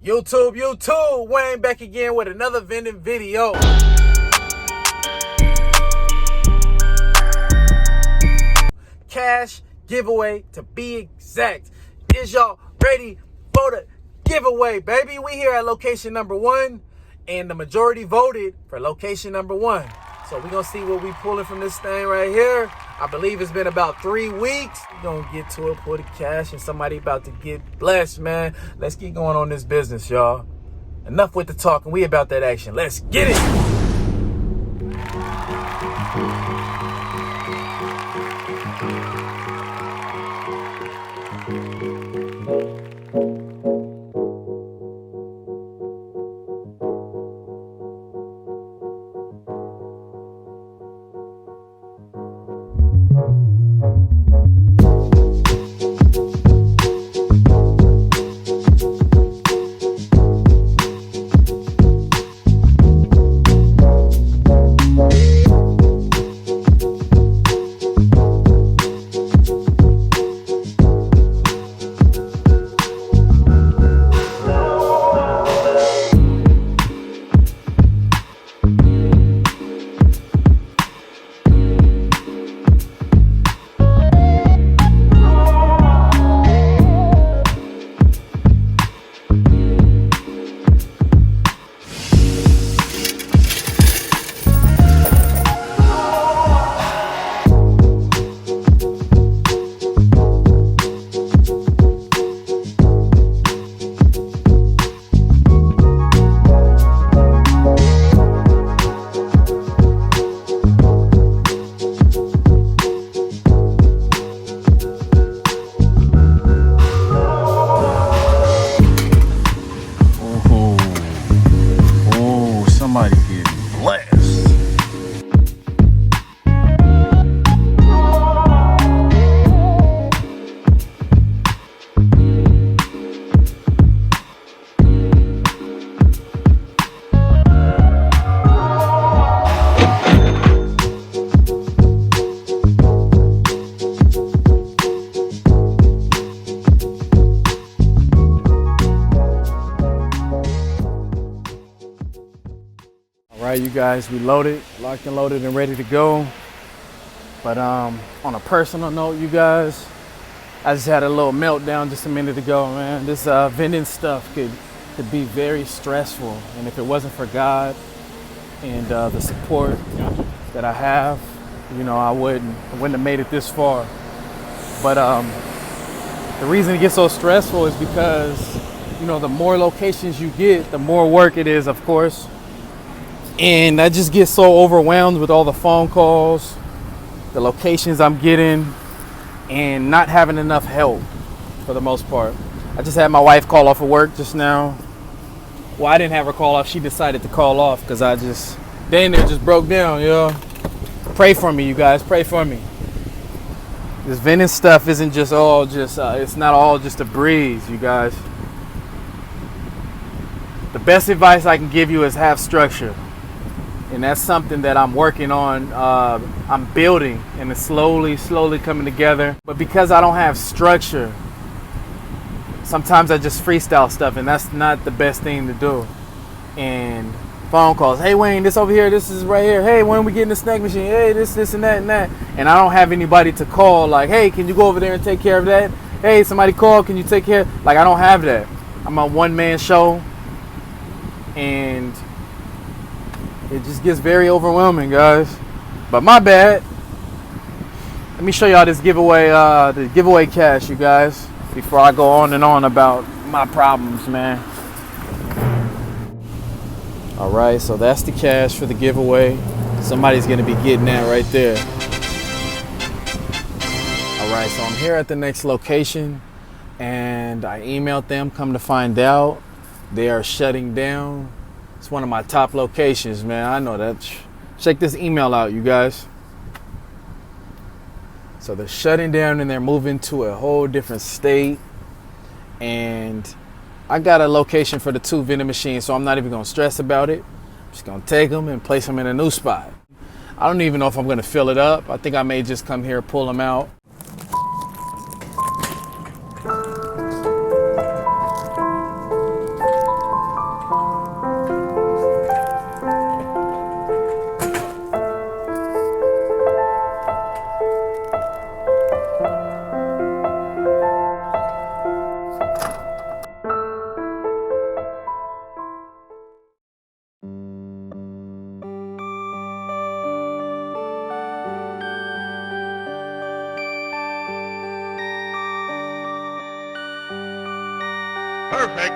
YouTube, Wayne back again with another vending video. Cash giveaway to be exact. Is y'all ready for the giveaway, baby? We here at location number 1, and the majority voted for location number 1. So we're gonna see what we pulling from this thing right here. I believe it's been about 3 weeks. We're gonna get to it, pull the cash, and somebody about to get blessed, man. Let's get going on this business, y'all. Enough with the talking, we about that action. Let's get it. Somebody getting blessed. Alright, you guys, we loaded, locked and loaded and ready to go. But on a personal note, you guys, I just had a little meltdown just a minute ago, man. This vending stuff could be very stressful, and if it wasn't for God and the support that I have, you know, I wouldn't have made it this far. But the reason it gets so stressful is because, you know, the more locations you get, the more work it is, of course. And I just get so overwhelmed with all the phone calls, the locations I'm getting, and not having enough help for the most part. I just had my wife call off of work just now. Well, I didn't have her call off. She decided to call off because Dana just broke down, yo. Pray for me, you guys. Pray for me. This vending stuff isn't just it's not all just a breeze, you guys. The best advice I can give you is have structure. And that's something that I'm working on, I'm building, and it's slowly coming together. But because I don't have structure, sometimes I just freestyle stuff, and that's not the best thing to do. And phone calls, hey Wayne, this over here, this is right here. Hey, when we getting the snack machine? Hey, this and that and that. And I don't have anybody to call like, hey, can you go over there and take care of that? Hey, somebody call, can you take care? Like, I don't have that. I'm a one-man show, and it just gets very overwhelming, guys. But my bad. Let me show y'all this giveaway, the giveaway cash, you guys, before I go on and on about my problems, man. All right, so that's the cash for the giveaway. Somebody's gonna be getting that right there. All right, so I'm here at the next location, and I emailed them. Come to find out, they are shutting down. It's one of my top locations, man. I know that. Check this email out, you guys. So they're shutting down and they're moving to a whole different state. And I got a location for the 2 vending machines, so I'm not even going to stress about it. I'm just going to take them and place them in a new spot. I don't even know if I'm going to fill it up. I think I may just come here, pull them out. Perfect.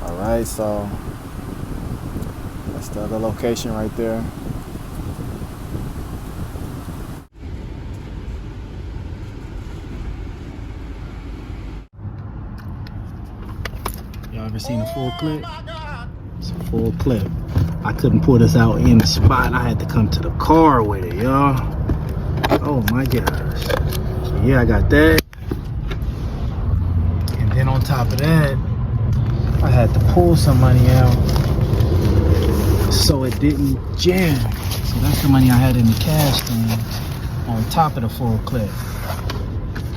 Alright, so that's the other location right there. Y'all ever seen a full clip? It's a full clip. I couldn't pull this out in the spot. I had to come to the car with it, y'all. Oh my gosh. So yeah, I got that. And then on top of that, I had to pull some money out so it didn't jam. So that's the money I had in the cash thing on top of the full clip.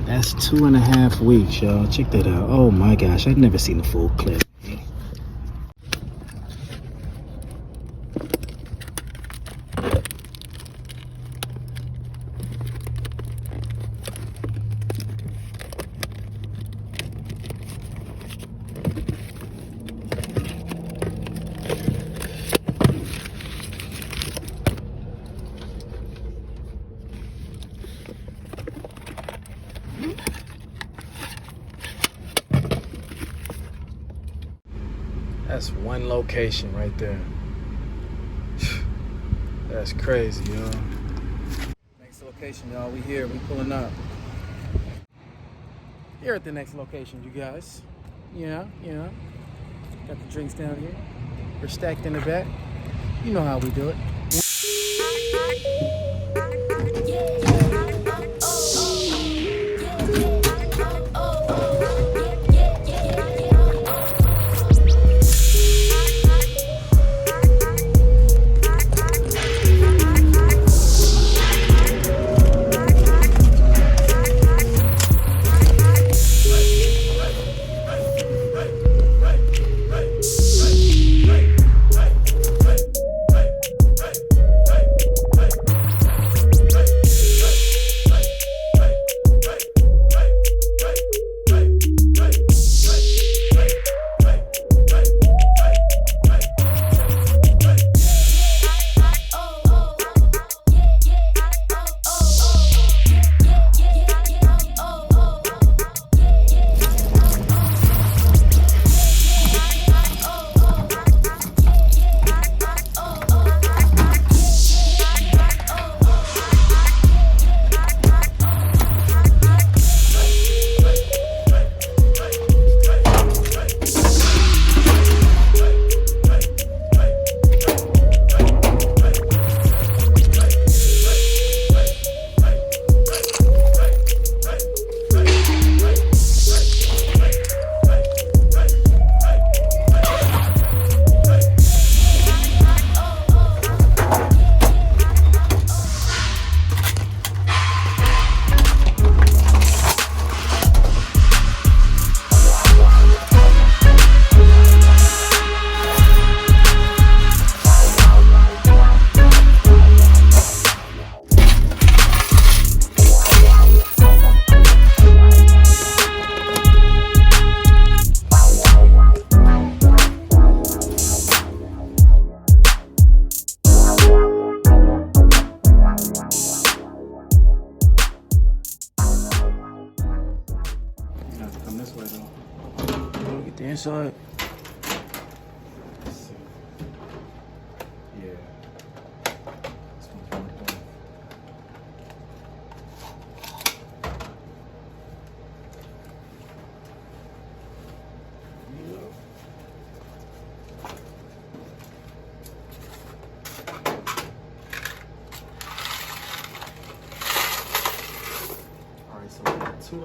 That's 2.5 weeks, y'all. Check that out. Oh my gosh, I've never seen a full clip. That's one location right there. That's crazy, y'all. Next location, y'all. We here. We pulling up. Here at the next location, you guys. Yeah. Got the drinks down here. We're stacked in the back. You know how we do it.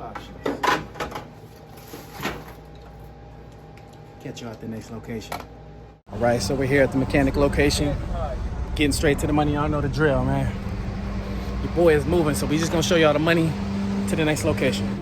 options. Catch you at the next location. All right, so we're here at the mechanic location. Getting straight to the money. Y'all know the drill, man. Your boy is moving, so we just gonna show y'all the money to the next location.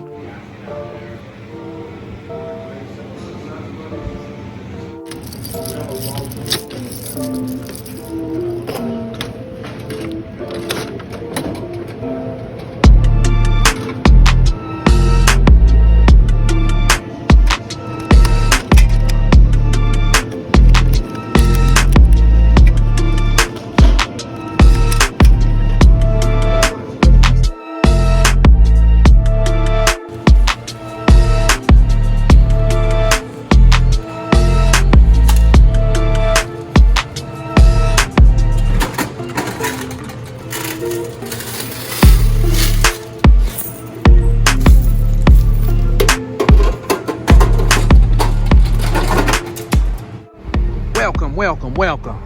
Welcome.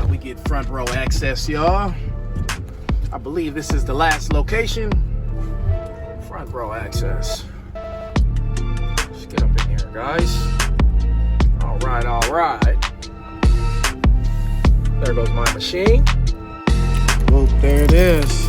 We get front row access, y'all. I believe this is the last location. Front row access. Let's get up in here, guys. All right. There goes my machine. Oh, there it is.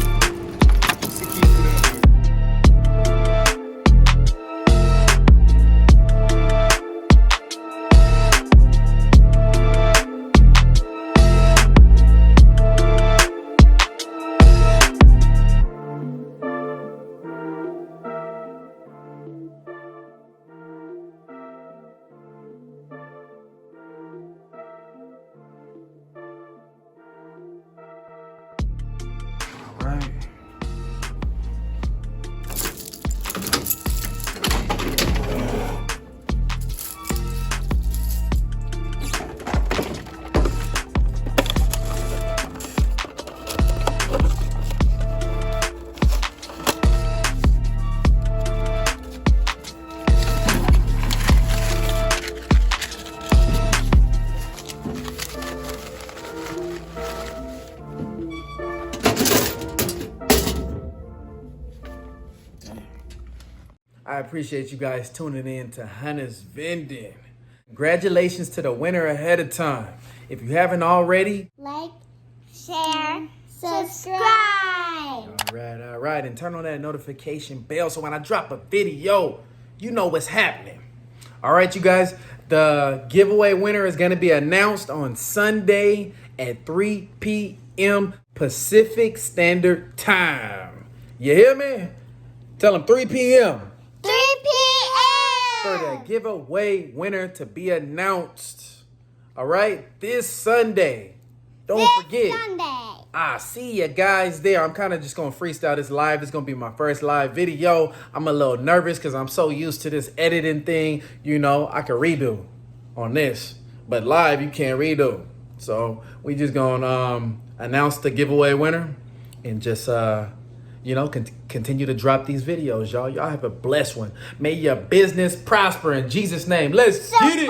I appreciate you guys tuning in to Hunter's Vending. Congratulations to the winner ahead of time. If you haven't already, like, share, subscribe. All right. And turn on that notification bell so when I drop a video, you know what's happening. All right, you guys, the giveaway winner is going to be announced on Sunday at 3 p.m. Pacific Standard Time. You hear me? Tell them 3 p.m. 3 p.m. for the giveaway winner to be announced. All right, this Sunday. Don't forget. Sunday. I see you guys there. I'm kind of just going to freestyle this live. It's going to be my first live video. I'm a little nervous because I'm so used to this editing thing. You know, I can redo on this, but live you can't redo. So we just going to announce the giveaway winner and just continue to drop these videos, y'all. Y'all have a blessed one. May your business prosper in Jesus' name. Let's get it.